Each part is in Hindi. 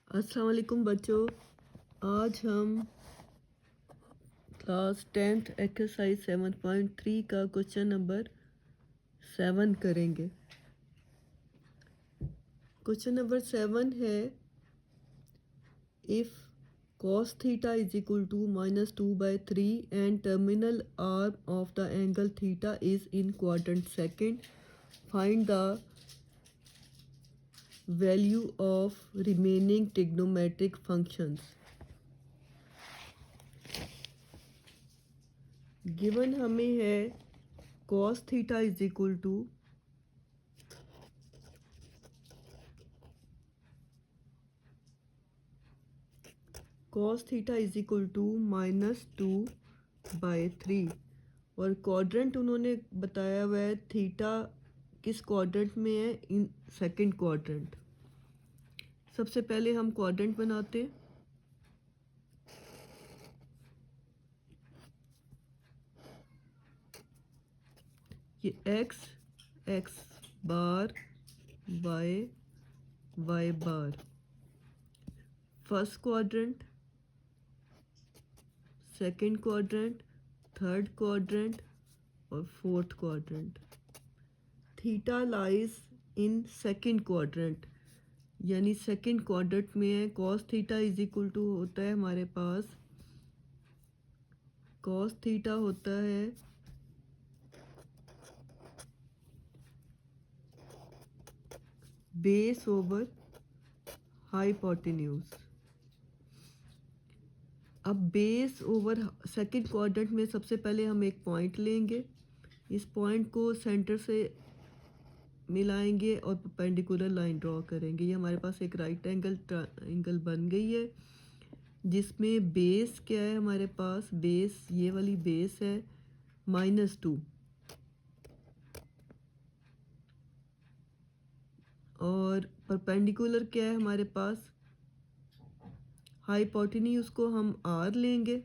अस्सलाम वालेकुम बच्चों। आज हम क्लास 10th एक्सरसाइज 7.3 का क्वेश्चन नंबर 7 करेंगे। क्वेश्चन नंबर 7 है, if cos theta is equal to -2/3 and terminal arm of the angle theta is in quadrant second, find the value of remaining trigonometric functions. Given हमें है cos theta is equal to cos theta is equal to -2/3 और क्वाड्रेंट उन्होंने बताया हुआ है थीटा किस क्वाड्रेंट में है, इन सेकंड क्वाड्रेंट। सबसे पहले हम क्वाड्रेंट बनाते हैं। ये x bar y bar first quadrant, second quadrant, third quadrant और fourth quadrant. Theta lies in second quadrant यानी सेकंड क्वाड्रेंट में है। cos theta is equal to होता है हमारे पास, cos थीटा होता है बेस ओवर हाइपोटेन्यूज। अब बेस ओवर सेकंड क्वाड्रेंट में सबसे पहले हम एक पॉइंट लेंगे, इस पॉइंट को सेंटर से मिलाएंगे और परपेंडिकुलर लाइन ड्रॉ करेंगे। ये हमारे पास एक राइट एंगल बन गई है, जिसमें बेस क्या है हमारे पास, बेस ये वाली बेस है -2 और परपेंडिकुलर क्या है हमारे पास, हाइपोटेन्यूज को हम r लेंगे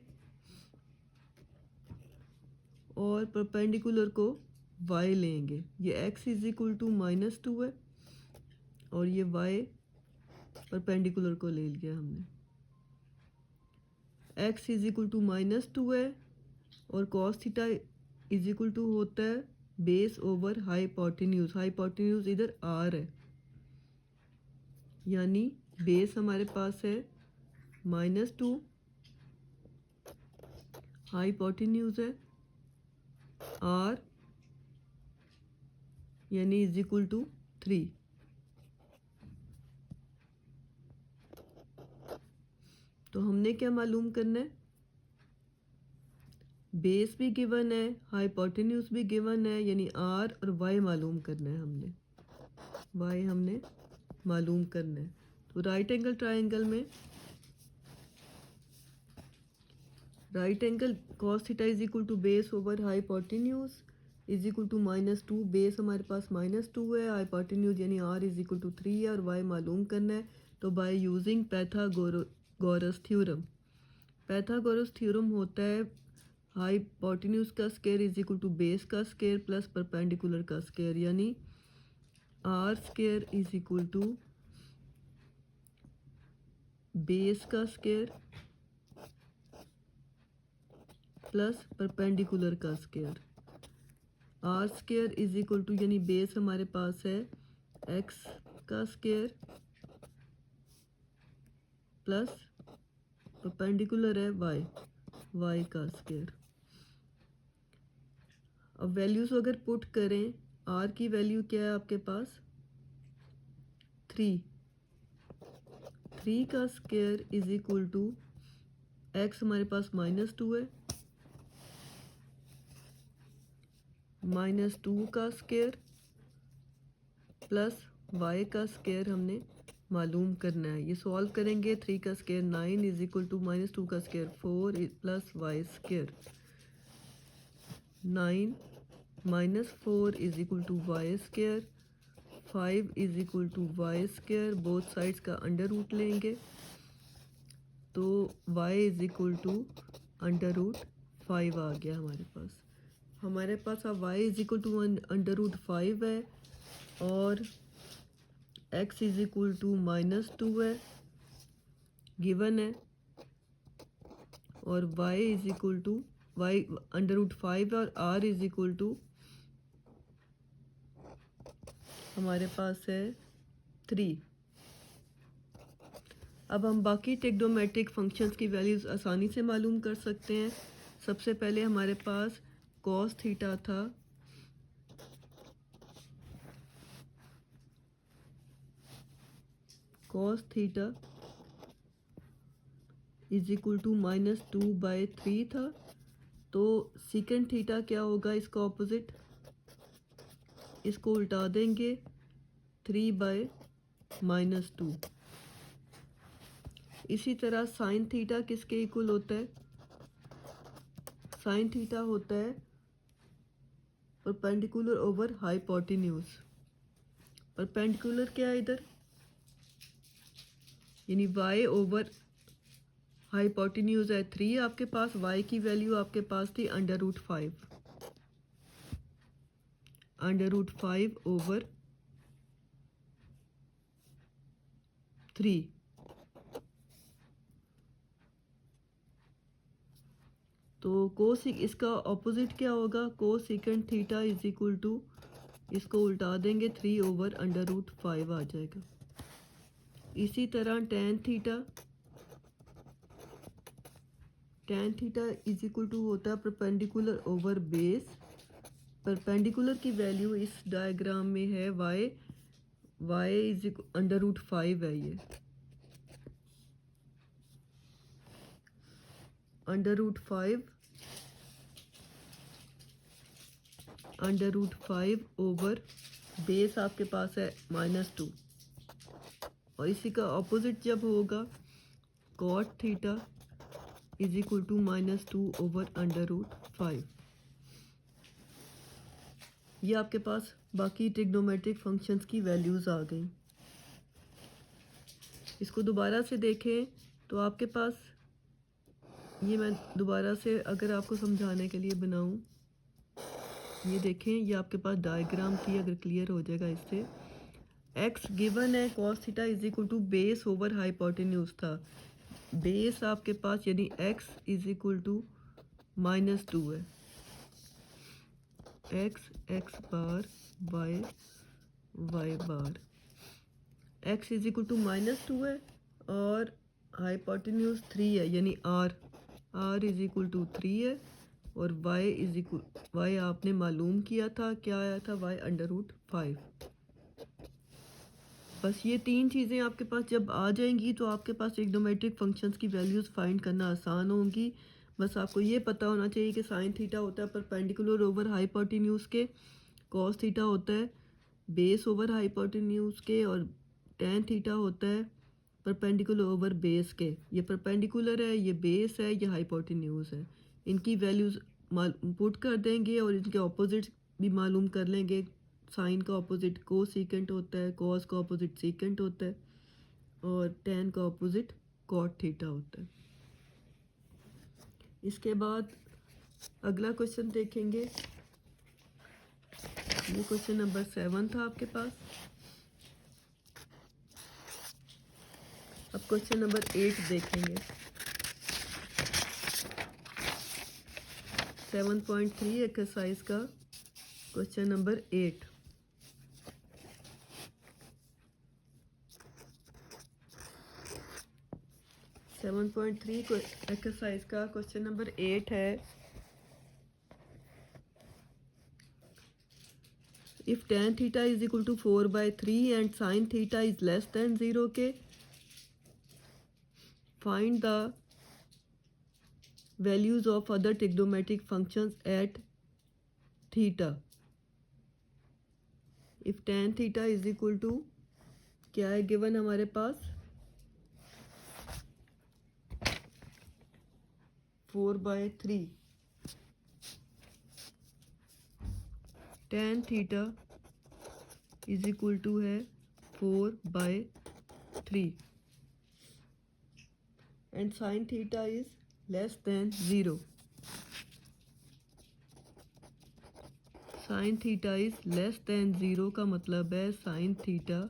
और परपेंडिकुलर को y लेंगे। ये x इज इक्वल टू -2 है और ये y परपेंडिकुलर को ले लिया हमने। x इज इक्वल टू -2 है और cos theta is equal to होता है बेस ओवर हाइपोटेन्यूज। हाइपोटेन्यूज इधर r है, यानी बेस हमारे पास है -2, हाइपोटेन्यूज है r यानी इज इक्वल टू 3। तो हमने क्या मालूम करना है, बेस भी गिवन है, हाइपोटेन्यूज भी गिवन है, यानी r और y मालूम करना है हमने, y हमने मालूम करना है। तो राइट एंगल ट्रायंगल में right angle cos theta is equal to base over hypotenuse is equal to -2। Base हमारे पास -2 है, हाइपोटेन्यूज यानी r इज इक्वल टू 3 है और y मालूम करना है। तो by using Pythagoras theorem, Pythagoras theorem होता है हाइपोटेन्यूज का square is equal to base का स्क्वायर प्लस परपेंडिकुलर का स्क्वायर, यानी r square is equal to base का स्क्वायर प्लस परपेंडिकुलर का square. r square is equal to यानी बेस हमारे पास है x का स्क्वायर प्लस परपेंडिकुलर है y का स्क्वायर। अब वैल्यूज अगर पुट करें, r की वैल्यू क्या है आपके पास 3 का square is equal to x हमारे पास -2 है, -2 का स्क्वायर प्लस y का स्क्वायर हमने मालूम करना है। ये सॉल्व करेंगे, 3 का स्क्वायर 9 इज इक्वल टू -2 का square 4 plus y square. 9 - 4 is equal to y square, 5 is equal to y square, both sides का अंडर रूट लेंगे तो y इज इक्वल टू √5 आ गया हमारे पास। हमारे पास अब y इज इक्वल टू √5 है और x इज इक्वल टू -2 है गिवन है, और y is equal to y under root 5 और r इज इक्वल टू हमारे पास है 3। अब हम बाकी ट्रिग्नोमेट्रिक फंक्शंस की वैल्यूज़ आसानी से मालूम कर सकते हैं। सबसे पहले हमारे पास cos थीटा था, cos theta is equal to -2/3 था। तो सीकेंट थीटा क्या होगा, इसका ऑपोजिट, इसको उल्टा देंगे 3/-2। इसी तरह साइन थीटा किसके इक्वल होता है, साइन थीटा होता है परपेंडिकुलर ओवर हाइपोटेन्यूज। परपेंडिकुलर क्या है इधर, यानी y ओवर हाइपोटेन्यूज है 3 आपके पास, y की वैल्यू आपके पास थी अंडर रूट 5 ओवर 3। तो कोसिक इसका ऑपोजिट क्या होगा, cosecant theta is equal to, इसको उल्टा देंगे 3 ओवर अंडर रूट 5 आ जाएगा। इसी तरह tan theta is equal to होता है परपेंडिकुलर ओवर बेस। परपेंडिकुलर की वैल्यू इस डायग्राम में है y इज अंडर रूट 5 है, ये अंडर रूट 5 ओवर बेस आपके पास है -2। और इसी का ऑपोजिट जब होगा cot theta is equal to -2 over under root 5। ये आपके पास बाकी ट्रिग्नोमेट्रिक फंक्शंस की वैल्यूज़ आ गई। इसको दोबारा से देखें तो आपके पास, ये मैं दोबारा से अगर आपको समझाने के लिए बनाऊं, ये देखें, ये आपके पास डायग्राम थी, अगर क्लियर हो जाएगा इससे। x गिवन है, cos theta is equal to base over hypotenuse था। बेस आपके पास यानी x इज इक्वल टू -2 है, x bar y bar. x is equal to -2 है और हाइपोटेन्यूज 3 है, यानी r इज इक्वल टू 3 है, और y आपने मालूम किया था, क्या आया था, y अंडर रूट 5। बस ये तीन चीज़ें आपके पास जब आ जाएंगी तो आपके पास ट्रिग्नोमेट्रिक फंक्शंस की वैल्यूज़ फाइंड करना आसान होंगी। बस आपको ये पता होना चाहिए कि साइन थीटा होता है परपेंडिकुलर ओवर हाइपोटेन्यूज के, कॉस थीटा होता है बेस ओवर हाइपोटेन्यूज के, और टेन थीटा होता है परपेंडिकुलर ओवर बेस के। ये परपेंडिकुलर है, ये बेस है, ये हाइपोटेन्यूज है। इनकी वैल्यूज़ पुट कर देंगे और इनके ऑपोजिट भी मालूम कर लेंगे। साइन का ऑपोजिट को सीकेंट होता है, कॉस का ऑपोजिट सीकेंट होता है, और टेन का ऑपोजिट कॉट थीटा होता है। इसके बाद अगला क्वेश्चन देखेंगे। ये क्वेश्चन नंबर 7 था आपके पास। अब क्वेश्चन नंबर 8 देखेंगे। 7.3 एक्सरसाइज का question number 8। Seven point three exercise का क्वेश्चन नंबर 8 है। If tan theta is equal to 4/3 and sin theta is less than 0 के, find the values of other trigonometric functions at theta. If tan theta is equal to, क्या है गिवन हमारे पास, 4/3। tan theta is equal to है 4/3 and sin theta is less than 0। sin theta is less than 0 का मतलब है sin थीटा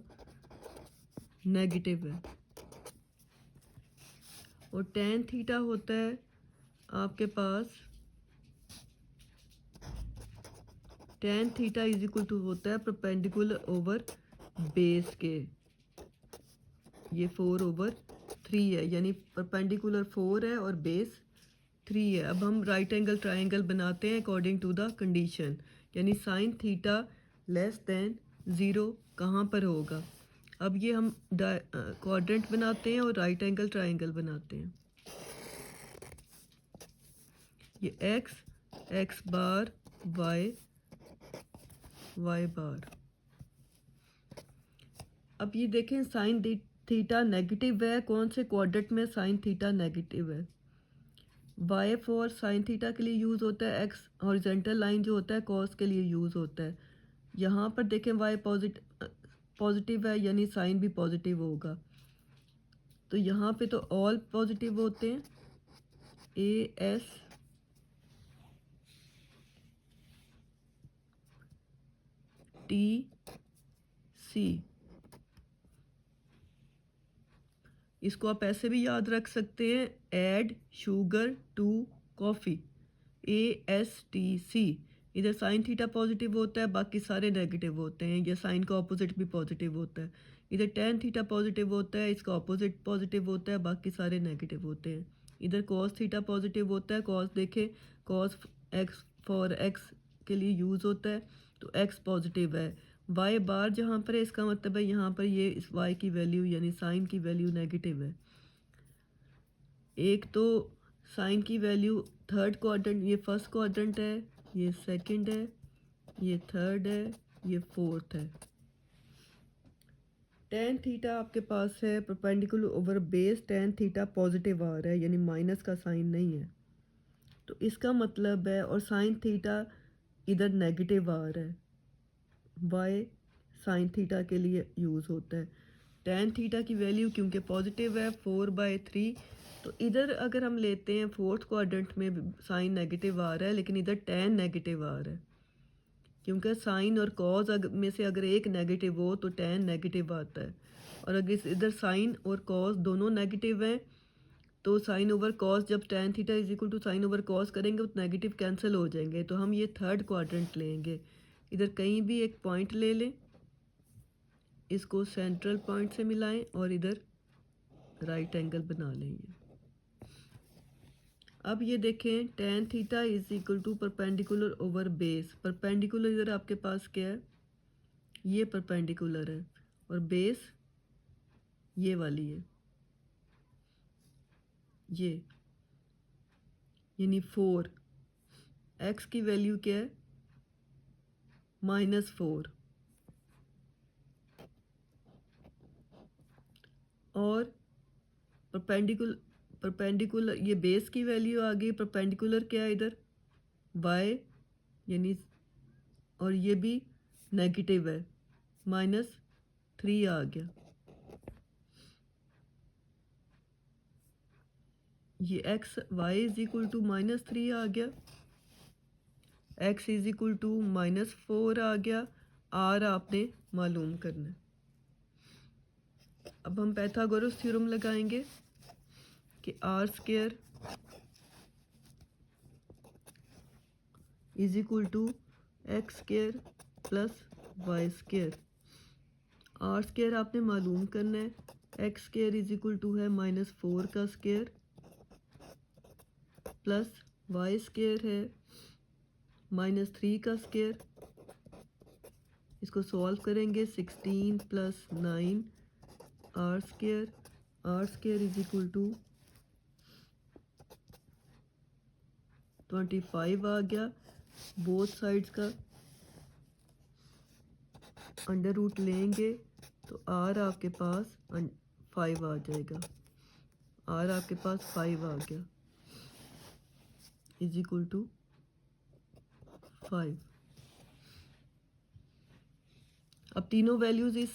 नेगेटिव है। और tan थीटा होता है आपके पास, tan theta is equal to होता है परपेंडिकुलर ओवर बेस के, ये 4/3 है, यानी परपेंडिकुलर 4 है और बेस 3 है। अब हम राइट एंगल ट्राइंगल बनाते हैं अकॉर्डिंग टू द कंडीशन, यानी साइन थीटा लेस देन 0 कहाँ पर होगा। अब ये हम क्वाड्रेंट बनाते हैं और राइट एंगल ट्राइंगल बनाते हैं। ये एक्स बार वाई बार। अब ये देखें साइन थीटा नेगेटिव है, कौन से क्वाड्रेंट में साइन थीटा नेगेटिव है। वाई फॉर साइन थीटा के लिए यूज़ होता है, एक्स हॉरिजेंटल लाइन जो होता है कॉस के लिए यूज़ होता है। यहाँ पर देखें वाई पॉजिटिव है, यानी साइन भी पॉजिटिव होगा। तो यहाँ पे तो ऑल पॉजिटिव होते हैं, ए एस टी सी। इसको आप ऐसे भी याद रख सकते हैं, add sugar to coffee, ASTC। इधर साइन थीटा पॉजिटिव होता है, बाकी सारे नेगेटिव होते हैं, या साइन का ऑपोजिट भी पॉजिटिव होता है। इधर टेन थीटा पॉजिटिव होता है, इसका ऑपोजिट पॉजिटिव होता है, बाकी सारे नेगेटिव होते हैं। इधर कॉस थीटा पॉजिटिव होता है, कॉस देखें कॉस एक्स फॉर एक्स के लिए यूज़ होता है, तो एक्स पॉजिटिव है। वाई बार जहाँ पर है, इसका मतलब है यहाँ पर ये इस वाई की वैल्यू यानी साइन की वैल्यू नेगेटिव है। एक तो साइन की वैल्यू थर्ड क्वाड्रेंट, ये फर्स्ट क्वाड्रेंट है, ये सेकंड है, ये थर्ड है, ये फोर्थ है। टेन थीटा आपके पास है perpendicular over base, tan theta positive आ रहा है, यानी माइनस का साइन नहीं है, तो इसका मतलब है, और साइन थीटा इधर नेगेटिव आ रहा है, वाई साइन थीटा के लिए यूज़ होता है। टेन थीटा की वैल्यू क्योंकि पॉजिटिव है 4/3, तो इधर अगर हम लेते हैं फोर्थ क्वाड्रेंट में साइन नेगेटिव आ रहा है, लेकिन इधर टेन नेगेटिव आ रहा है, क्योंकि साइन और कॉज में से अगर एक नेगेटिव हो तो टेन नेगेटिव आता है। और अगर इधर साइन और कॉज दोनों नेगेटिव हैं, तो साइन ओवर कॉस जब tan theta is equal to sine over cos करेंगे तो नेगेटिव कैंसिल हो जाएंगे, तो हम ये थर्ड क्वाड्रेंट लेंगे। इधर कहीं भी एक पॉइंट ले लें, इसको सेंट्रल पॉइंट से मिलाएं और इधर राइट एंगल बना लेंगे। अब ये देखें tan theta is equal to perpendicular over base. Perpendicular इधर आपके पास क्या है, ये परपेंडिकुलर है, और बेस ये वाली है, ये यानी 4। एक्स की वैल्यू क्या है, -4, और परपेंडिकुलर ये बेस की वैल्यू आ गई, परपेंडिकुलर क्या है इधर y, यानी, और ये भी नेगेटिव है, -3 आ गया। ये x y is equal to -3 आ गया, एक्स इज इक्वल टू -4 आ गया। आर आपने मालूम करना है। अब हम पाइथागोरस थ्योरम लगाएंगे कि r² is equal to x² plus y²। r² आपने मालूम करना है, x² इज इक्वल टू है -4 का स्क्वायर प्लस y² है -3 का स्क्वायर। इसको सॉल्व करेंगे, 16 plus 9 r² is equal to 25 आ गया। बोथ साइड्स का अंडर रूट लेंगे तो r आपके पास 5 आ जाएगा, r आपके पास 5 आ गया इज इक्वल टू 5। अब तीनों वैल्यूज़ इस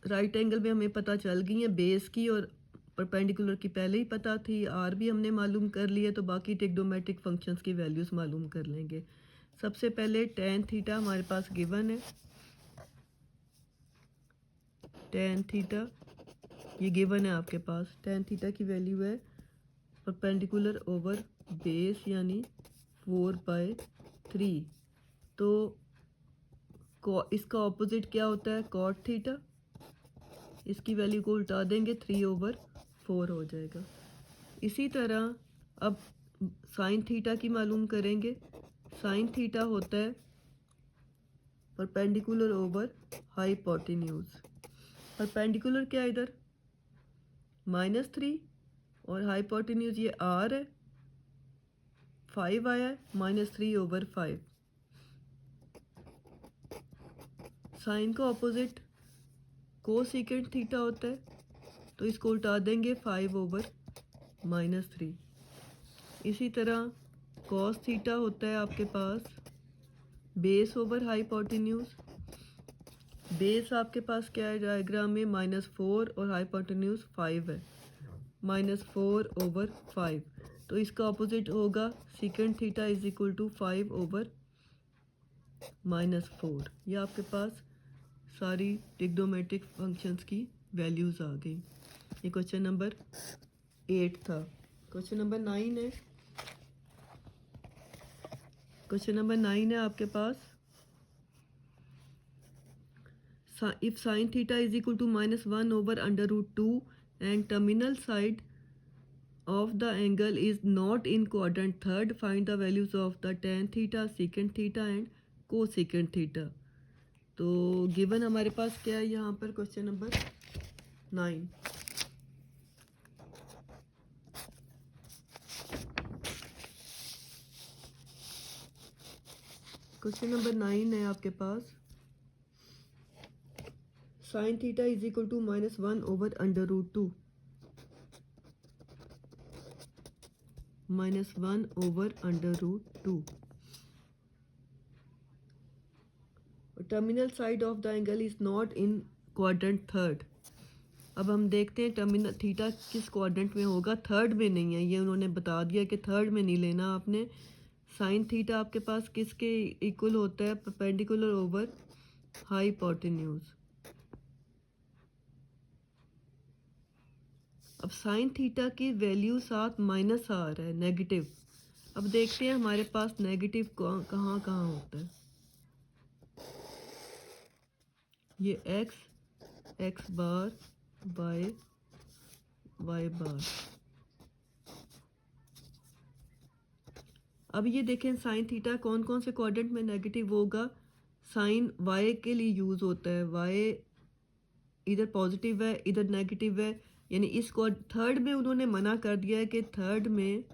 राइट एंगल में हमें पता चल गई हैं, बेस की और परपेंडिकुलर की पहले ही पता थी, आर भी हमने मालूम कर लिया, तो बाकी ट्रिग्नोमेट्रिक फंक्शंस की वैल्यूज़ मालूम कर लेंगे। सबसे पहले टेन थीटा हमारे पास गिवन है, टेन थीटा ये गिवन है आपके पास। tan थीटा की वैल्यू है परपेंडिकुलर ओवर बेस यानी 4/3। तो इसका ऑपोजिट क्या होता है? cot theta. इसकी वैल्यू को उल्टा देंगे 3/4 हो जाएगा। इसी तरह अब साइन थीटा की मालूम करेंगे। साइन थीटा होता है परपेंडिकुलर ओवर हाइपोटेन्यूज। परपेंडिकुलर क्या है इधर? -3 और हाइपोटेन्यूज ये r है, 5 आया है, -3/5। साइन का ऑपोजिट कोसेकेंट थीटा होता है, तो इसको उल्टा देंगे 5/-3। इसी तरह कॉस थीटा होता है आपके पास बेस ओवर हाइपोटेन्यूज। बेस आपके पास क्या है डायग्राम में? -4 और हाइपोटेन्यूज 5 है, -4/5। तो इसका ऑपोजिट होगा secant theta is equal to 5/-4। ये आपके पास सारी ट्रिग्नोमेट्रिक फंक्शंस की वैल्यूज़ आ गई। ये क्वेश्चन नंबर 8 था। क्वेश्चन नंबर 9 है। क्वेश्चन नंबर 9 है आपके पास। If sine theta is equal to -1/√2 and terminal side of the angle is not in quadrant third, find the values of the tan theta, secant theta and cosecant theta। तो गिवन हमारे पास क्या है यहाँ पर? Question number 9। क्वेश्चन नंबर 9 है आपके पास। Sine theta is equal to -1/√2 -1/√2। Terminal side of the angle is not in quadrant third. अब हम देखते हैं टर्मिनल थीटा किस क्वाड्रेंट में होगा। थर्ड में नहीं है, ये उन्होंने बता दिया कि थर्ड में नहीं लेना आपने। साइन थीटा आपके पास किसके इक्वल होता है? Perpendicular over hypotenuse. अब साइन थीटा की वैल्यू साथ माइनस आ रहा है, नेगेटिव। अब देखते हैं हमारे पास नेगेटिव कहाँ कहाँ होता है। ये x बार y बार। अब ये देखें साइन थीटा कौन कौन से क्वाड्रेंट में नेगेटिव होगा। साइन y के लिए यूज़ होता है, y इधर पॉजिटिव है इधर नेगेटिव है, यानी इस थर्ड में उन्होंने मना कर दिया है कि थर्ड में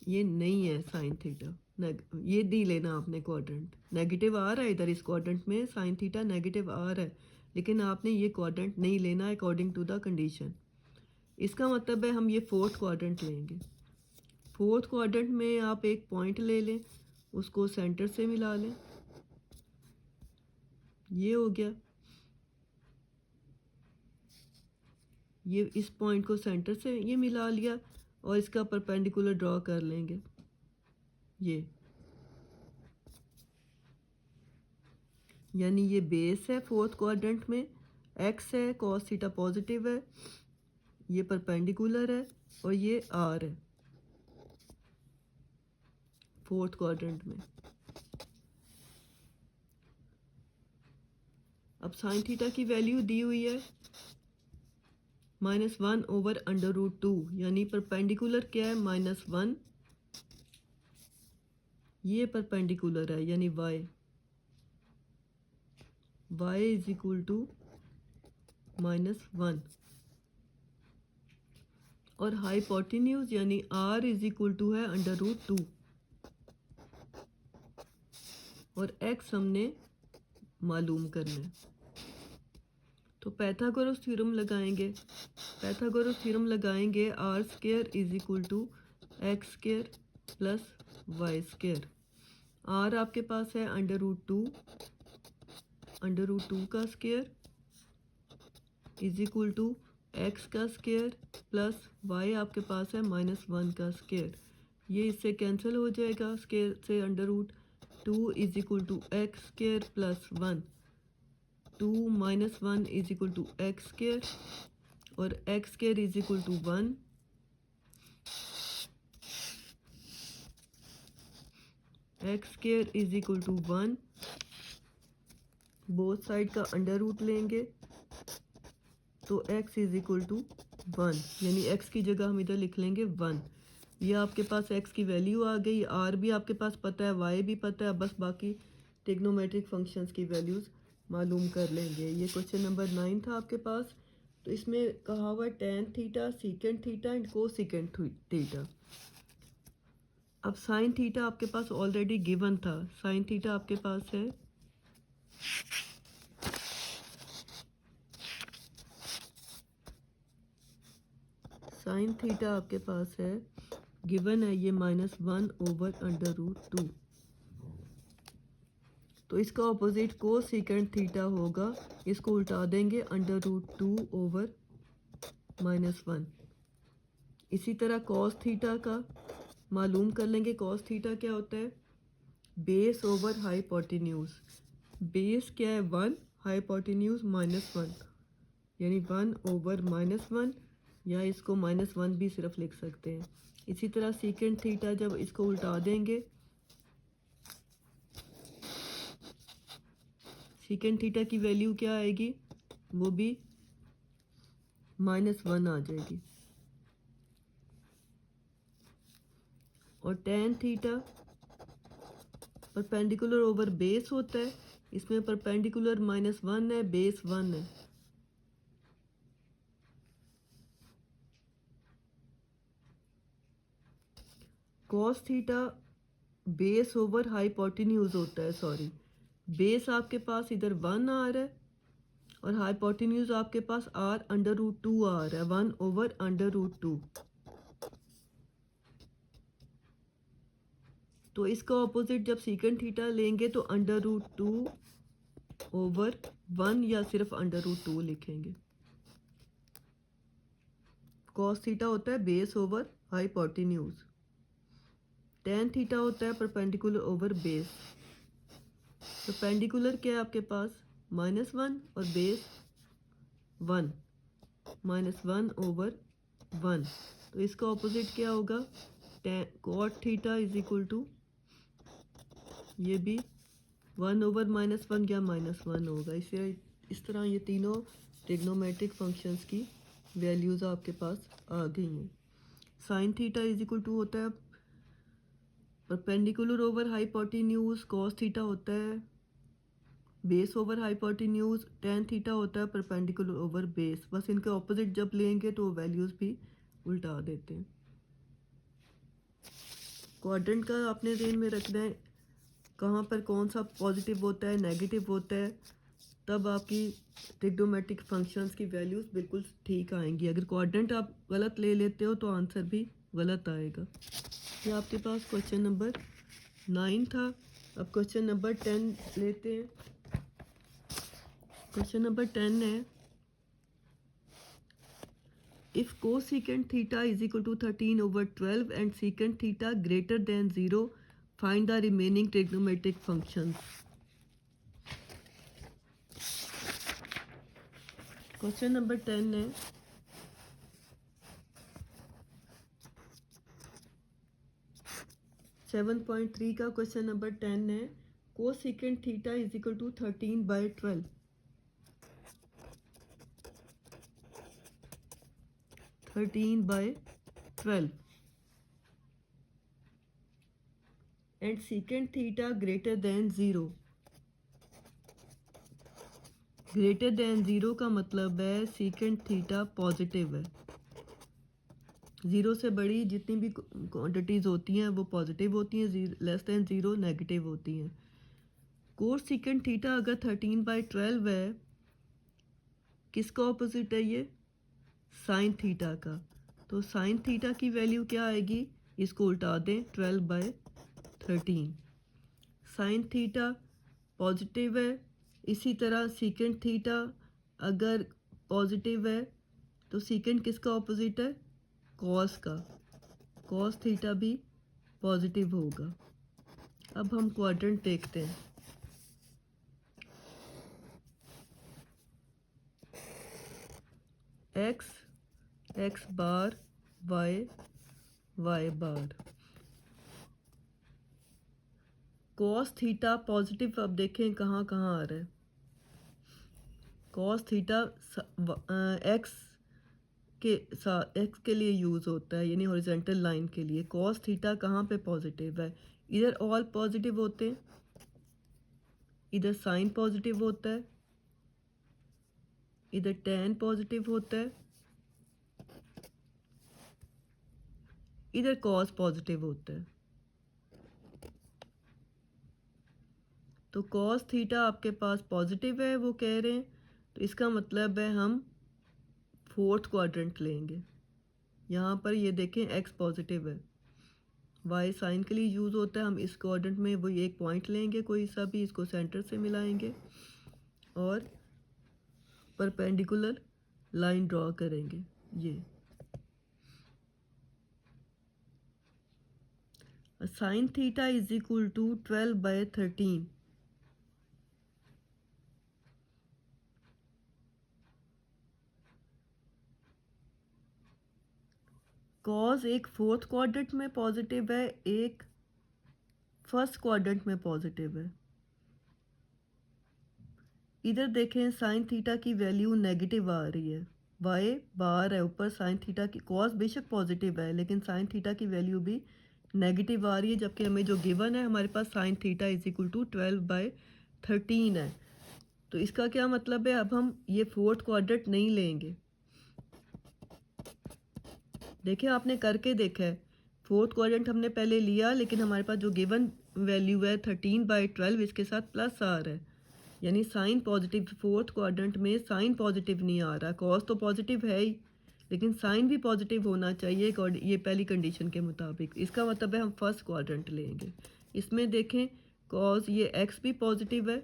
ये नहीं है साइन थीटा। ये नहीं लेना आपने क्वाड्रेंट। नेगेटिव आ रहा है इधर इस क्वाड्रेंट में, साइन थीटा नेगेटिव आ रहा है, लेकिन आपने ये क्वाड्रेंट नहीं लेना अकॉर्डिंग टू द कंडीशन। इसका मतलब है हम ये फोर्थ क्वाड्रेंट लेंगे। फोर्थ क्वाड्रेंट में आप एक पॉइंट ले लें, उसको सेंटर से मिला लें। ये हो गया, ये इस पॉइंट को सेंटर से ये मिला लिया और इसका परपेंडिकुलर ड्रॉ कर लेंगे। ये यानी ये बेस है फोर्थ क्वाड्रेंट में, एक्स है, कॉस थीटा पॉजिटिव है, ये परपेंडिकुलर है और ये आर है फोर्थ क्वाड्रेंट में। अब साइन थीटा की वैल्यू दी हुई है -1/√2, यानी परपेंडिकुलर क्या है? -1। ये परपेंडिकुलर है यानी y इज इक्वल टू -1 और हाइपोटेन्यूज यानी r इज इक्वल टू है √2 और x हमने मालूम करना है। तो पैथागोरस थ्योरम लगाएंगे। पैथागोरस थ्योरम लगाएंगे r² is equal to x² plus y²। r आपके पास है √2 का square is equal to x का स्क्वायर प्लस y आपके पास है -1 का स्क्वायर। ये इससे कैंसिल हो जाएगा, स्क्वायर से √2 is equal to x² plus 1, 2 - 1 is equal to x² और x square is equal to 1, x square is equal to 1, both side का अंडर रूट लेंगे तो x इज इक्वल टू 1, यानी x की जगह हम इधर लिख लेंगे 1। ये आपके पास x की वैल्यू आ गई, r भी आपके पास पता है, y भी पता है, बस बाकी ट्रिग्नोमेट्रिक फंक्शंस की वैल्यूज़ मालूम कर लेंगे। ये क्वेश्चन नंबर 9 था आपके पास। तो इसमें कहा हुआ tan theta, secant theta and cosecant theta. अब साइन थीटा आपके पास ऑलरेडी गिवन था, साइन थीटा आपके पास है साइन थीटा आपके पास है गिवन है, ये -1 ओवर अंडर रूट 2। तो इसका ऑपोजिट कोसेकेंट थीटा होगा, इसको उल्टा देंगे अंडर रूट 2 ओवर -1। इसी तरह कॉस थीटा का मालूम कर लेंगे। कॉस थीटा क्या होता है? Base over hypotenuse. बेस क्या है? 1, हाइपोटेन्यूज -1, यानी 1 ओवर -1, या इसको -1 भी सिर्फ लिख सकते हैं। इसी तरह सीकेंट थीटा जब इसको उल्टा देंगे, सीकेंट थीटा की वैल्यू क्या आएगी? वो भी -1 आ जाएगी। और tan theta perpendicular over base होता है, इसमें परपेंडिकुलर -1 है, बेस 1 है। Cos theta base over hypotenuse होता है, सॉरी, बेस आपके पास इधर 1 आ रहा है और हाइपोटेन्यूज आपके पास r अंडर रूट 2 आ रहा है, 1 ओवर अंडर रूट 2। तो इसका ऑपोजिट जब सीकेंट थीटा लेंगे तो अंडर रूट 2 ओवर 1 या सिर्फ अंडर रूट 2 लिखेंगे। कॉस थीटा होता है base over hypotenuse. Tan theta होता है परपेंडिकुलर ओवर बेस। परपेंडिकुलर क्या है आपके पास? -1 और बेस 1, -1 ओवर 1। तो इसका ऑपोजिट क्या होगा? Cot theta is equal to, ये भी 1 ओवर -1 या -1 होगा। इस तरह ये तीनों ट्रिग्नोमेट्रिक फंक्शंस की वैल्यूज़ आपके पास आ गई हैं। Sine theta is equal to होता है perpendicular over hypotenuse. Cos theta होता है base over hypotenuse. Tan theta होता है परपेंडिकुलर ओवर बेस। बस इनके ऑपोजिट जब लेंगे तो वैल्यूज़ भी उल्टा देते हैं। क्वाड्रेंट का आपने ध्यान में रखना है, कहाँ पर कौन सा पॉजिटिव होता है, नेगेटिव होता है, तब आपकी ट्रिग्नोमेट्रिक फंक्शंस की वैल्यूज़ बिल्कुल ठीक आएंगी। अगर क्वाड्रेंट आप गलत ले लेते हो तो आंसर भी गलत आएगा। ये आपके पास क्वेश्चन नंबर 9 था। अब क्वेश्चन नंबर 10 लेते हैं। क्वेश्चन नंबर 10 है, if cosecant theta is equal to 13 over 12 and secant theta greater than 0, find the remaining trigonometric functions. Question number 10 है, 7.3 का क्वेश्चन नंबर 10 है, cosecant theta is equal to 13/12, 13/12 and secant theta greater than 0। Greater than 0 का मतलब है सेकेंट थीटा पॉजिटिव है। 0 से बड़ी जितनी भी क्वांटिटीज़ होती हैं वो पॉजिटिव होती हैं, लेस देन 0 नेगेटिव होती हैं। कोस सेकेंट थीटा अगर 13/12 है, किसका ऑपोजिट है ये? साइन थीटा का। तो साइन थीटा की वैल्यू क्या आएगी? इसको उल्टा दें, 12/13। साइन थीटा पॉजिटिव है। इसी तरह सेकेंट थीटा अगर पॉजिटिव है तो सेकेंट किसका ऑपोजिट है? कॉस का। कॉस थीटा भी पॉजिटिव होगा। अब हम क्वाड्रेंट देखते हैं। एक्स एक्स बार वाई वाई बार। कॉस थीटा पॉजिटिव, अब देखें कहाँ कहाँ आ रहा है। कॉस थीटा एक्स के साथ एक्स के लिए यूज़ होता है, यानी हॉरिजेंटल लाइन के लिए। कॉस थीटा कहाँ पे पॉजिटिव है? इधर ऑल पॉजिटिव होते हैं, इधर साइन पॉजिटिव होता है, इधर टेन पॉजिटिव होता है, इधर कॉस पॉजिटिव होता है। तो कॉस थीटा आपके पास पॉजिटिव है वो कह रहे हैं, तो इसका मतलब है हम फोर्थ क्वाड्रेंट लेंगे। यहाँ पर ये देखें एक्स पॉजिटिव है, वाई साइन के लिए यूज़ होता है। हम इस क्वाड्रेंट में वही एक पॉइंट लेंगे कोई सा भी, इसको सेंटर से मिलाएंगे और परपेंडिकुलर लाइन ड्रॉ करेंगे। ये sine theta is equal to 12/13। Cause एक फोर्थ क्वाड्रेंट में पॉजिटिव है, एक फर्स्ट क्वाड्रेंट में पॉजिटिव है। इधर देखें साइन थीटा की वैल्यू नेगेटिव आ रही है, वाई बार है ऊपर, साइन थीटा की कॉस बेशक पॉजिटिव है लेकिन साइन थीटा की वैल्यू भी नेगेटिव आ रही है, जबकि हमें जो गिवन है हमारे पास sine theta is equal to 12/13 है। तो इसका क्या मतलब है, अब हम ये फोर्थ क्वाड्रेंट नहीं लेंगे। देखिए आपने करके देखा है, फोर्थ क्वाड्रेंट हमने पहले लिया लेकिन हमारे पास जो गिवन वैल्यू है 13/12 इसके साथ प्लस आ रहा है, यानी साइन पॉजिटिव। फोर्थ क्वाड्रेंट में साइन पॉजिटिव नहीं आ रहा, कॉस तो पॉजिटिव है ही लेकिन साइन भी पॉजिटिव होना चाहिए ये पहली कंडीशन के मुताबिक। इसका मतलब है हम फर्स्ट क्वाड्रेंट लेंगे। इसमें देखें कॉस ये एक्स भी पॉजिटिव है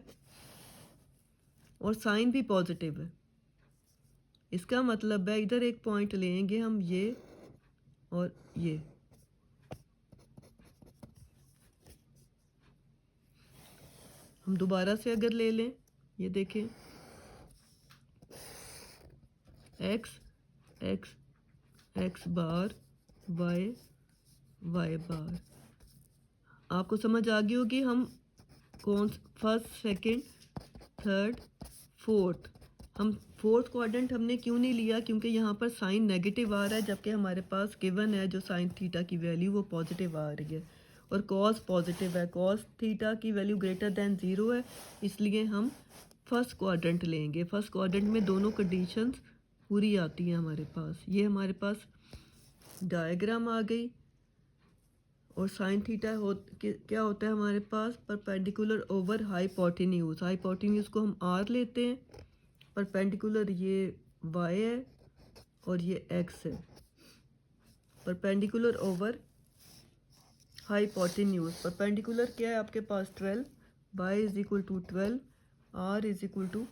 और साइन भी पॉजिटिव है। इसका मतलब है इधर एक पॉइंट लेंगे हम, ये और ये। हम दोबारा से अगर ले लें, ये देखें एक्स एक्स एक्स बार वाई वाई बार। आपको समझ आ गई होगी हम कौन फर्स्ट सेकंड थर्ड फोर्थ, हम फोर्थ क्वाड्रेंट हमने क्यों नहीं लिया, क्योंकि यहाँ पर साइन नेगेटिव आ रहा है जबकि हमारे पास गिवन है जो साइन थीटा की वैल्यू वो पॉजिटिव आ रही है और कॉस पॉजिटिव है। कॉस थीटा की वैल्यू ग्रेटर दैन ज़ीरो है, इसलिए हम फर्स्ट क्वाड्रेंट लेंगे। फर्स्ट क्वाड्रेंट में दोनों कंडीशंस पूरी आती हैं हमारे पास। ये हमारे पास डायग्राम आ गई। और साइन थीटा क्या होता है हमारे पास, परपेंडिकुलर ओवर हाइपोटेन्यूज। हाइपोटेन्यूज को हम आर लेते हैं, परपेंडिकुलर ये वाई है और ये एक्स है। परपेंडिकुलर ओवर हाइपोटेन्यूज, परपेंडिकुलर क्या है आपके पास 12, y is equal to 12, r is equal to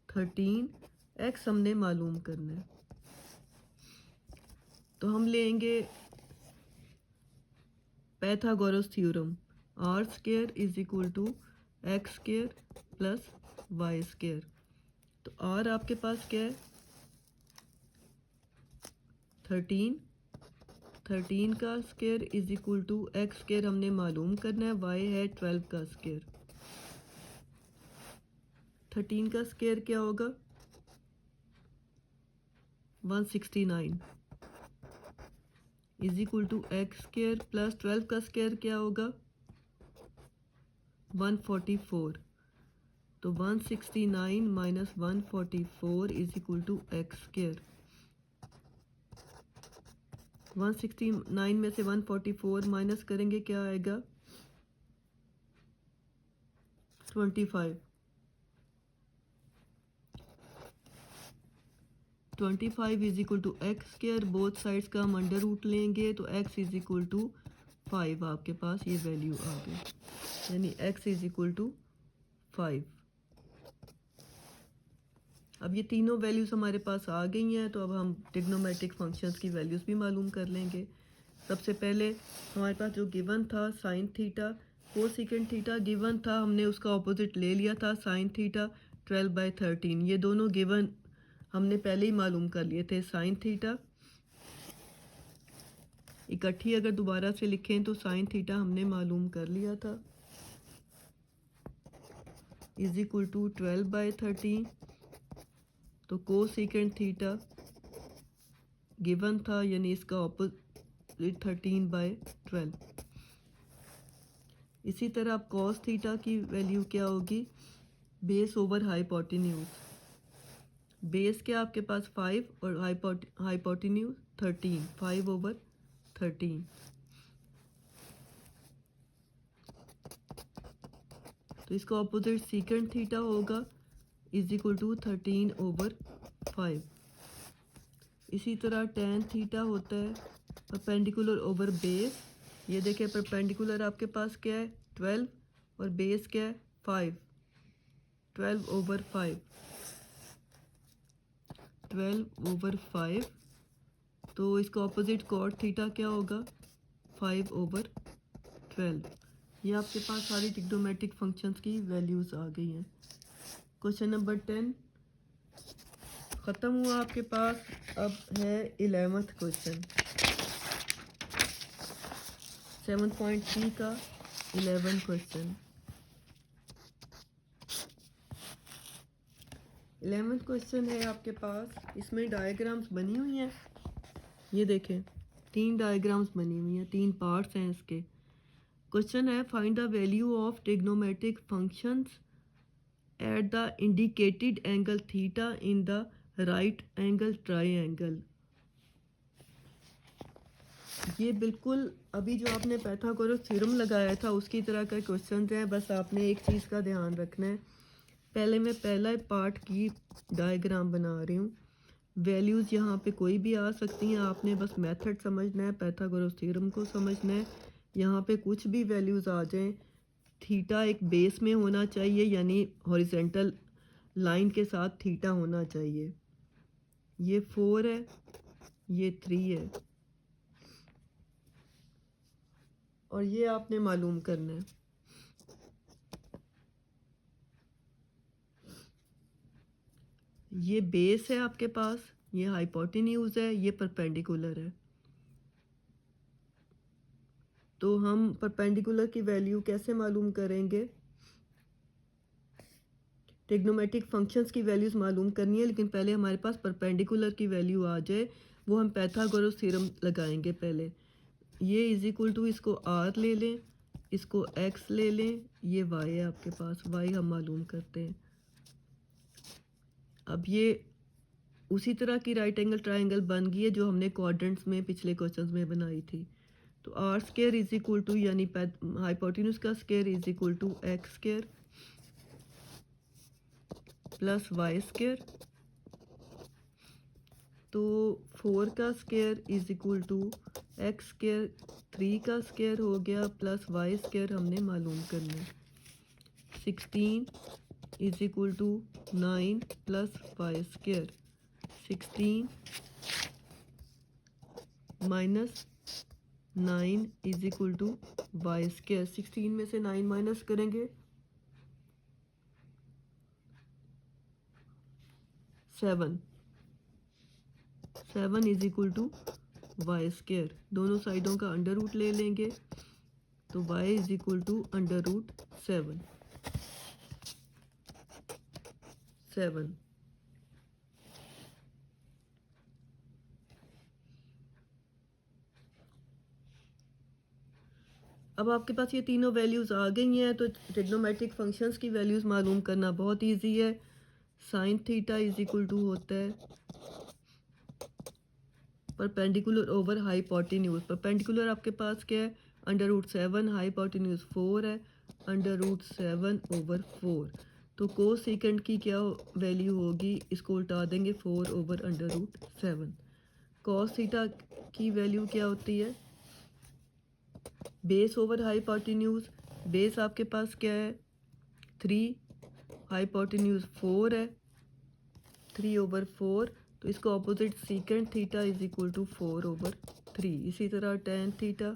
13, x हमने मालूम करना है। तो हम लेंगे Pythagoras theorem, r square is equal to x square plus y square. तो आर आपके पास क्या है 13, 13 का square is equal to x square हमने मालूम करना है, वाई है 12 का स्क्वायर। 13 का स्क्वायर क्या होगा 169 is equal to x square plus 12 का स्क्वायर क्या होगा 144। तो 169 minus 144 is equal to x square. 169 में से 144 माइनस करेंगे क्या आएगा 25। 25 is equal to x square, both sides का हम अंडर रूट लेंगे तो एक्स इज इक्वल टू 5 आपके पास ये वैल्यू आ गई, यानी एक्स इज इक्वल टू 5। अब ये तीनों वैल्यूज़ हमारे पास आ गई हैं, तो अब हम ट्रिग्नोमेट्रिक फंक्शंस की वैल्यूज़ भी मालूम कर लेंगे। सबसे पहले हमारे पास जो गिवन था sine theta, cosecant theta given था, हमने उसका ऑपोजिट ले लिया था साइन थीटा 12/13। ये दोनों गिवन हमने पहले ही मालूम कर लिए थे। साइन थीटा इकट्ठी अगर दोबारा से लिखें तो साइन थीटा हमने मालूम कर लिया था, इज इक्वल टू 12/13। तो कोसेकेंट थीटा गिवन था, यानी इसका ऑपोजिट 13/12। इसी तरह अब कॉस थीटा की वैल्यू क्या होगी, बेस ओवर हाइपोटेन्यूज। बेस क्या आपके पास 5 और हाइपोटेन्यूज 13, 5/13। तो इसका ऑपोजिट सीकेंट थीटा होगा, इज इक्वल टू 13/5। इसी तरह टेन थीटा होता है परपेंडिकुलर ओवर बेस। ये देखें परपेंडिकुलर आपके पास क्या है 12 और बेस क्या है 5, 12/5, 12/5। तो इसका ऑपोजिट कॉट थीटा क्या होगा 5/12। ये आपके पास सारी ट्रिग्नोमेट्रिक फंक्शंस की वैल्यूज़ आ गई हैं। क्वेश्चन नंबर 10 ख़त्म हुआ आपके पास। अब है 11th क्वेश्चन, 7.3 का 11 क्वेश्चन। 11th क्वेश्चन है आपके पास, इसमें डायग्राम्स बनी हुई हैं। ये देखें 3 डायग्राम्स बनी हुई हैं, 3 पार्ट्स हैं इसके। क्वेश्चन है find the value of trigonometric functions at the indicated angle theta in the right angle triangle. ये बिल्कुल अभी जो आपने पाइथागोरस थ्योरम लगाया था उसकी तरह का क्वेश्चन है, बस आपने एक चीज़ का ध्यान रखना है। पहले मैं पहला पार्ट की डायग्राम बना रही हूँ। वैल्यूज़ यहाँ पे कोई भी आ सकती हैं, आपने बस मेथड समझना है, पाइथागोरस थ्योरम को समझना है। यहाँ पे कुछ भी वैल्यूज़ आ जाएं, थीटा एक बेस में होना चाहिए, यानी हॉरिजेंटल लाइन के साथ थीटा होना चाहिए। ये 4 है, ये 3 है, और ये आपने मालूम करना है। ये बेस है आपके पास, ये हाइपोटेन्यूज है, ये परपेंडिकुलर है। तो हम परपेंडिकुलर की वैल्यू कैसे मालूम करेंगे, ट्रिग्नोमेट्रिक फंक्शंस की वैल्यूज़ मालूम करनी है, लेकिन पहले हमारे पास परपेंडिकुलर की वैल्यू आ जाए, वो हम पाइथागोरस थ्योरम लगाएंगे पहले। ये इज इक्वल टू इसको r ले लें, इसको x ले लें, ये y है आपके पास, y हम मालूम करते हैं। अब ये उसी तरह की राइट एंगल ट्राइंगल बन गई है जो हमने क्वाड्रेंट्स में पिछले क्वेश्चंस में बनाई थी। तो r square is equal to, यानी हाइपोटेन्यूज का square is equal to x square plus y square. तो 4 का square is equal to x square, 3 का स्क्वायर हो गया प्लस वाई स्क्वायर हमने मालूम करना है। 16 is equal to 9 plus y square, 16 minus 9 is equal to y square. 16 में से 9 माइनस करेंगे 7, 7 is equal to y square. दोनों साइडों का अंडर रूट ले लेंगे, तो y is equal to under root 7। अब आपके पास ये तीनों वैल्यूज़ आ गई हैं, तो ट्रिग्नोमेट्रिक फंक्शंस की वैल्यूज़ मालूम करना बहुत इजी है। Sine theta is equal to होता है परपेंडिकुलर ओवर हाइपोटेन्यूज। परपेंडिकुलर आपके पास क्या है अंडर रूट 7, हाइपोटेन्यूज 4 है, अंडर रूट 7/4। तो कोसेकेंट की क्या वैल्यू होगी, इसको उल्टा देंगे 4 over under root 7। Cos theta की वैल्यू क्या होती है, बेस ओवर हाइपोटेन्यूज। बेस आपके पास क्या है 3, हाइपोटेन्यूज 4 है, 3/4। तो इसको opposite secant theta is equal to 4/3। इसी तरह tan theta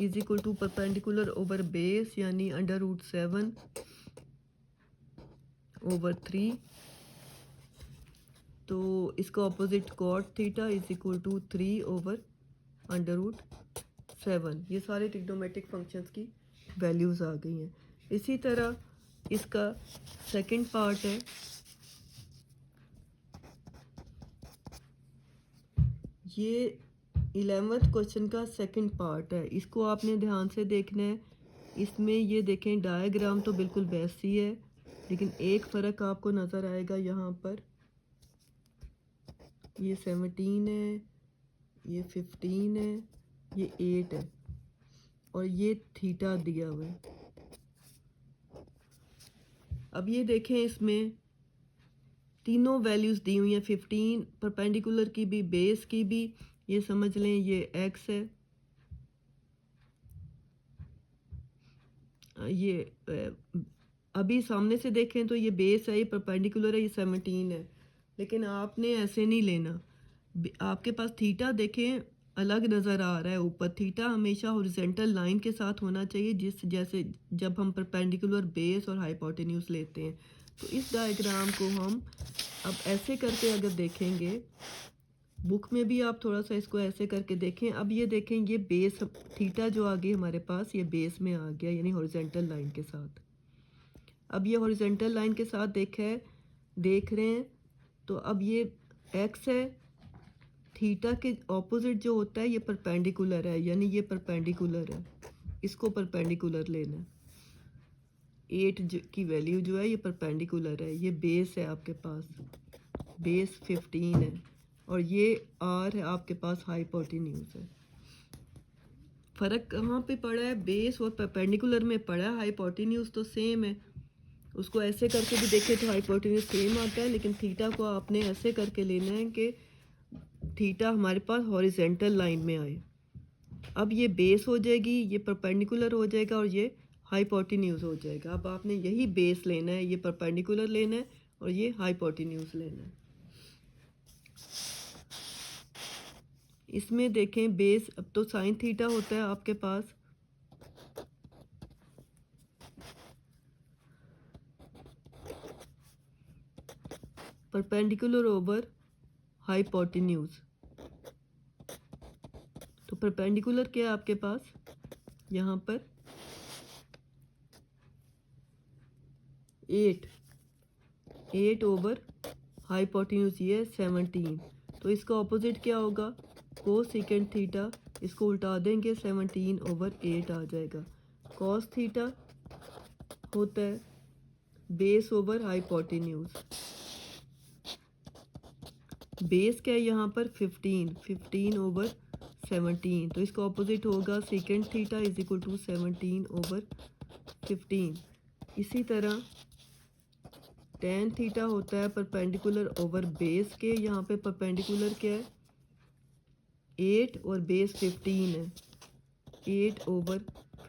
is equal to perpendicular over base, यानी अंडर रूट 7/3। तो इसका opposite cot theta is equal to 3/3। √7। ये सारे ट्रिग्नोमेट्रिक फंक्शंस की वैल्यूज़ आ गई हैं। इसी तरह इसका सेकंड पार्ट है, ये 11th क्वेश्चन का सेकंड पार्ट है। इसको आपने ध्यान से देखना है। इसमें ये देखें डायग्राम तो बिल्कुल वैसी है, लेकिन एक फ़र्क आपको नज़र आएगा यहाँ पर। ये 17 है, ये 15 है, ये 8 है और ये थीटा दिया हुआ है। अब ये देखें इसमें तीनों वैल्यूज़ दी हुई हैं, 15 परपेंडिकुलर की भी, बेस की भी। ये समझ लें ये x है, ये अभी सामने से देखें तो ये बेस है, ये परपेंडिकुलर है, ये 17 है। लेकिन आपने ऐसे नहीं लेना। आपके पास थीटा देखें अलग नज़र आ रहा है ऊपर। थीटा हमेशा हॉरिजॉन्टल लाइन के साथ होना चाहिए, जैसे जब हम परपेंडिकुलर बेस और हाइपोटेन्यूज लेते हैं। तो इस डायग्राम को हम अब ऐसे करके अगर देखेंगे, बुक में भी आप थोड़ा सा इसको ऐसे करके देखें। अब ये देखें, ये बेस थीटा जो आ गई हमारे पास, ये बेस में आ गया, यानी हॉरिजॉन्टल लाइन के साथ। अब ये हॉरिजॉन्टल लाइन के साथ देख रहे हैं, तो अब ये x है, थीटा के ऑपोजिट जो होता है ये परपेंडिकुलर है, यानी ये परपेंडिकुलर है, इसको परपेंडिकुलर लेना। 8 की वैल्यू जो है ये परपेंडिकुलर है। ये बेस है आपके पास, बेस 15 है, और ये r है आपके पास, हाइपोटेन्यूज है। फ़र्क कहाँ पे पड़ा है? बेस और परपेंडिकुलर में पड़ा है। हाइपोटेन्यूज तो सेम है, उसको ऐसे करके भी देखें तो हाइपोटेन्यूज सेम आता है, लेकिन थीटा को आपने ऐसे करके लेना है कि थीटा हमारे पास हॉरिजॉन्टल लाइन में आए। अब ये बेस हो जाएगी, ये परपेंडिकुलर हो जाएगा और ये हाइपोटेन्यूज हो जाएगा। अब आपने यही बेस लेना है, ये परपेंडिकुलर लेना है और ये हाइपोटेन्यूज लेना है। इसमें देखें बेस, अब तो साइन थीटा होता है आपके पास, परपेंडिकुलर ओवर हाइपोटेन्यूज। तो परपेंडिकुलर क्या है आपके पास यहाँ पर 8 ओवर हाइपोटेन्यूज ये 17। तो इसका ऑपोजिट क्या होगा? कोस सेकेंड थीटा, इसको उल्टा देंगे 17 ओवर 8 आ जाएगा। कॉस थीटा होता है बेस ओवर हाइपोटेन्यूज। बेस क्या है यहाँ पर 15 ओवर 17, तो इसका ऑपोजिट होगा secant theta is equal to 17 over 15। इसी तरह टेन थीटा होता है परपेंडिकुलर ओवर बेस के। यहाँ पे परपेंडिकुलर क्या है 8 और बेस 15 है, 8 ओवर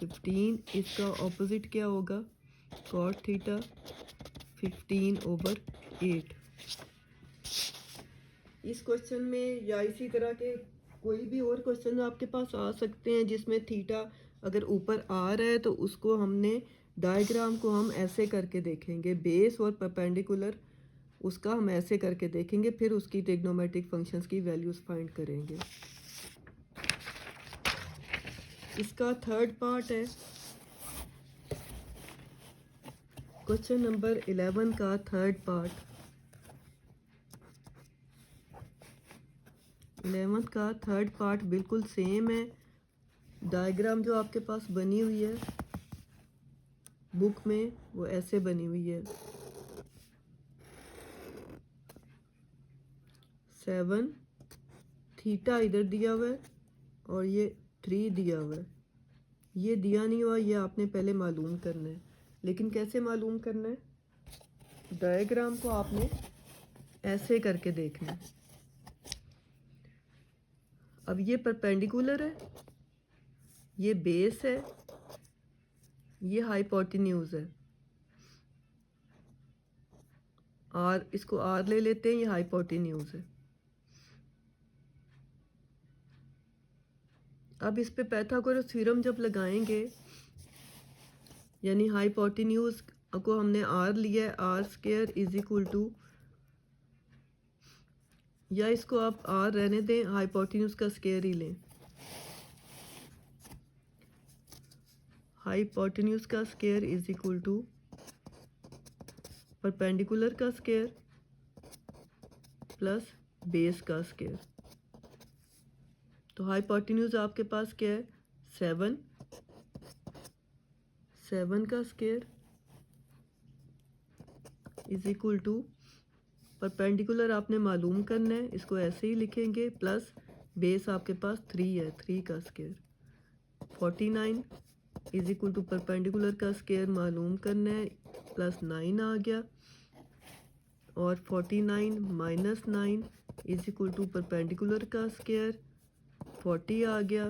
15। इसका ऑपोजिट क्या होगा? Cot theta 15 over 8। इस क्वेश्चन में या इसी तरह के कोई भी और क्वेश्चन आपके पास आ सकते हैं जिसमें थीटा अगर ऊपर आ रहा है, तो उसको हमने डायग्राम को हम ऐसे करके देखेंगे, बेस और परपेंडिकुलर उसका हम ऐसे करके देखेंगे, फिर उसकी ट्रिग्नोमेट्रिक फंक्शंस की वैल्यूज़ फाइंड करेंगे। इसका थर्ड पार्ट है क्वेश्चन नंबर 11 का थर्ड पार्ट। 11th का थर्ड पार्ट बिल्कुल सेम है। डायग्राम जो आपके पास बनी हुई है बुक में वो ऐसे बनी हुई है, 7 थीटा इधर दिया हुआ है और ये 3 दिया हुआ है। ये दिया नहीं हुआ, ये आपने पहले मालूम करना है। लेकिन कैसे मालूम करना है? डायग्राम को आपने ऐसे करके देखना है। अब ये परपेंडिकुलर है, ये बेस है, ये हाइपोटेन्यूज है, आर, इसको आर ले लेते हैं, ये हाइपोटेन्यूज है। अब इस पे पाइथागोरस थ्योरम जब लगाएंगे, यानी हाइपोटेन्यूज को हमने आर लिया है, r square is equal to, या इसको आप आर रहने दें, हाइपोटेन्यूज का स्क्वायर ही लें, हाइपोटेन्यूज का square is equal to perpendicular का स्क्वायर प्लस बेस का स्क्वायर। तो हाइपोटेन्यूज आपके पास क्या है 7 का square is equal to perpendicular आपने मालूम करना है, इसको ऐसे ही लिखेंगे, प्लस बेस आपके पास 3 है, 3 का square. 49 is equal to perpendicular का स्क्वायर मालूम करना है, प्लस 9 आ गया, और 49 minus 9 is equal to perpendicular का स्क्वायर 40 आ गया,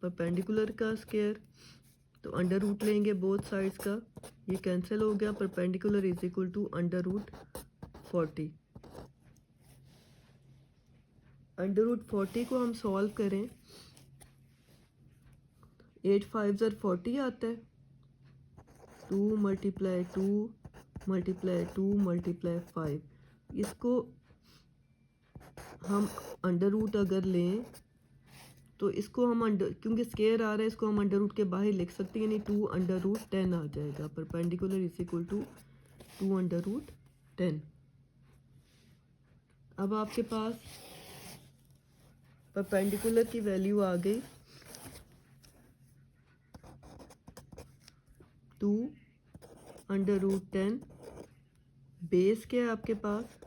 परपेंडिकुलर का स्क्वायर। तो अंडर रूट लेंगे बोथ साइड्स का, ये कैंसिल हो गया, perpendicular is equal to under root 40। Under root 40 को हम सॉल्व करें, 8 5 40 आता है, 2 मल्टीप्लाई 2 मल्टीप्लाई 2 मल्टीप्लाई 5। इसको हम अंडर रूट अगर लें तो इसको हम अंडर, क्योंकि स्क्वायर आ रहा है, इसको हम अंडर रूट के बाहर लिख सकते हैं, यानी 2 अंडर रूट 10 आ जाएगा। Perpendicular is equal to 2 under root 10। अब आपके पास परपेंडिकुलर की वैल्यू आ गई 2 अंडर रूट 10, बेस क्या है आपके पास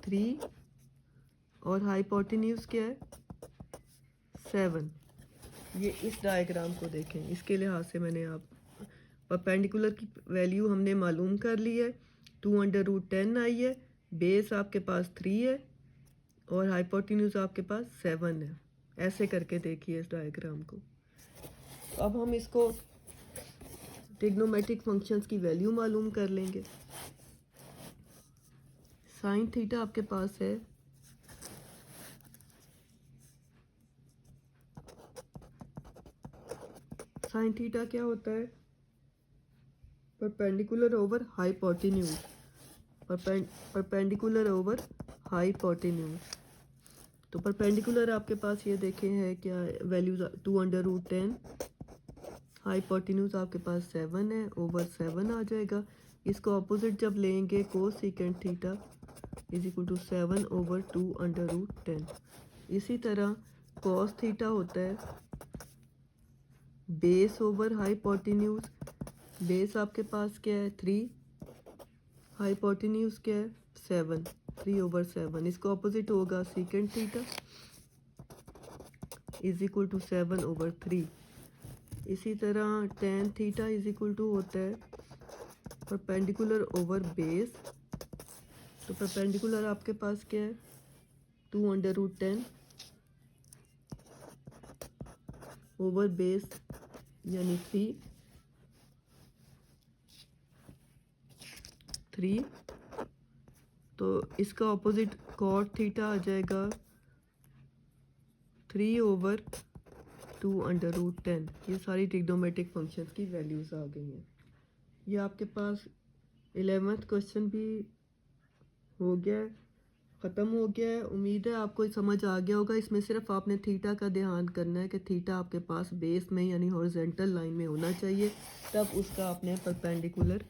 3, और हाइपोटेन्यूज क्या है 7। ये इस डायग्राम को देखें, इसके लिहाज से मैंने आप परपेंडिकुलर की वैल्यू हमने मालूम कर ली है, 2 अंडर रूट 10 आई है, बेस आपके पास 3 है, और हाइपोटेन्यूज आपके पास 7 है। ऐसे करके देखिए इस डायग्राम को। अब हम इसको ट्रिग्नोमेट्रिक फंक्शंस की वैल्यू मालूम कर लेंगे। साइन थीटा आपके पास है साइन थीटा क्या होता है perpendicular over hypotenuse, perpendicular over hypotenuse. तो परपेंडिकुलर आपके पास ये देखे हैं क्या वैल्यूज 2 अंडर रूट 10, हाइपोटेन्यूज आपके पास 7 है, ओवर 7 आ जाएगा। इसको अपोजिट जब लेंगे cos second theta is equal to 7 over 2 under root 10। इसी तरह कॉस थीटा होता है बेस ओवर हाइपोटेन्यूज, बेस आपके पास क्या है 3, हाइपोटेन्यूज क्या है 7, 3 ओवर 7। इसको अपोजिट होगा secant theta is equal to 7 over 3। इसी तरह tan theta is equal to होता है परपेंडिकुलर ओवर बेस। तो परपेंडिकुलर आपके पास क्या है 2 अंडर रूट 10 ओवर बेस यानी 3। तो इसका ऑपोजिट कॉट थीटा आ जाएगा 3 ओवर 2 अंडर रूट 10। ये सारी ट्रिग्नोमेट्रिक फंक्शंस की वैल्यूज़ आ गई हैं। ये आपके पास 11th क्वेश्चन भी हो गया, ख़त्म हो गया है। उम्मीद है आपको समझ आ गया होगा। इसमें सिर्फ आपने थीटा का ध्यान करना है कि थीटा आपके पास बेस में यानी हॉरिजॉन्टल लाइन में होना चाहिए, तब उसका आपने परपेंडिकुलर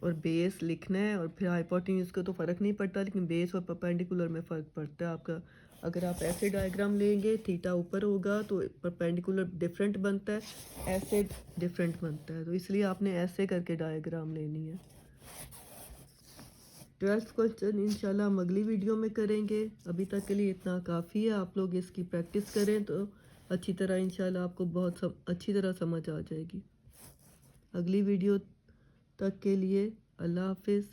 और बेस लिखना है। और फिर हाइपोटेन्यूज का तो फ़र्क नहीं पड़ता, लेकिन बेस और परपेंडिकुलर में फ़र्क पड़ता है आपका। अगर आप ऐसे डायग्राम लेंगे थीटा ऊपर होगा तो परपेंडिकुलर डिफरेंट बनता है, ऐसे डिफरेंट बनता है, तो इसलिए आपने ऐसे करके डायग्राम लेनी है। 12th क्वेश्चन इंशाल्लाह हम अगली वीडियो में करेंगे। अभी तक के लिए इतना काफ़ी है। आप लोग इसकी प्रैक्टिस करें तो अच्छी तरह इंशाल्लाह आपको बहुत अच्छी तरह समझ आ जाएगी। अगली वीडियो तक के लिए अल्लाह हाफिज़।